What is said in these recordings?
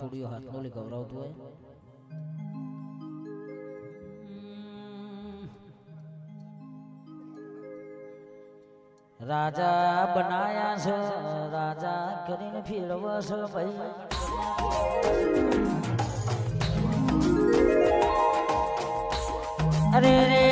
studio હાથનોલી ગૌરવતું હોય રાજા બનાયા છે રાજા કરીને ફેરવસ ભાઈ અરે રે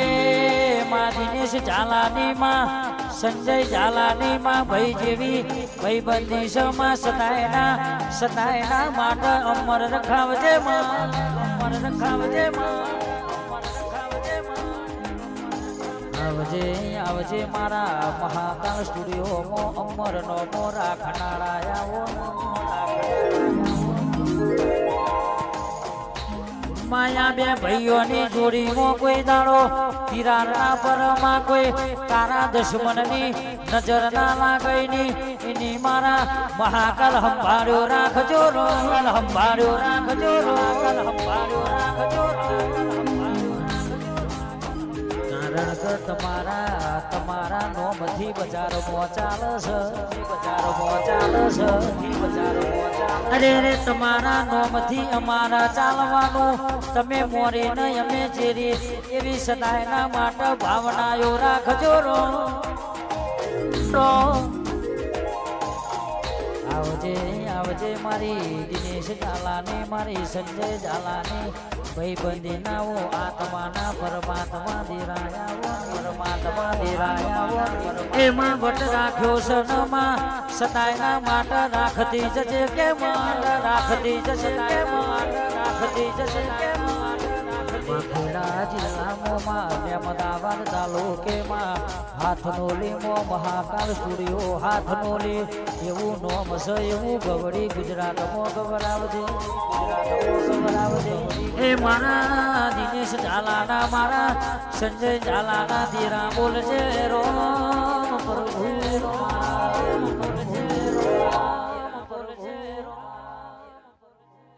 માં દિનેશ ઝાલાની માં સંજય ઝાલાની માં ભાઈ જેવી ભાઈ બંધી સમા સતાયના માટે અમર રખાવજે માં અમર રખાવજે માં આવજે આવજે મારા મહાકાલ સ્ટુડિયોમાં અમર નો મોરા ખનાડા આવો માયા બે ભાઈઓની જોડીમાં કોઈ દાડો તિરારના પરમાં કોઈ તારા દુશ્મનની નજર ના લાગઈની એની મારા મહાકાલ સંભાળ્યો રાખજો સંભાળ્યો રાખજો સંભાળ્યો રાખજો તમારા નોમથી બજારમાં ચાલશે અરે રે તમારા નોમથી અમારા ચાલવાનું તમે મોરે ન અમે ચેરી એવી સદાયના માટે ભાવનાઓ રાખજો આવજે આવજે મારી દિનેશ ઝાલાની મારી સંજય ઝાલાની ભાઈ બંધી નાવો આત્માના પરમાત્મા દેરાયા એમાં વટ રાખ્યો સનમાં સદાયના માટે રાખતી જશે કે માટે રાખતી જશે કે માટે રાખતી જશે કે ખેડા જિલ્લામાં અમદાવાદ તાલુકેમાં હાથનોલીમાં મહાકાલ સ્ટુડિયો હાથનોલી એવું નોમ છે એવું ગવડી ગુજરાતમાં ગવરાવજે એ મારા દિનેશ ઝાલાના મારા સંજય ઝાલાના ધીરા બોલજે રોમ પ્રભુ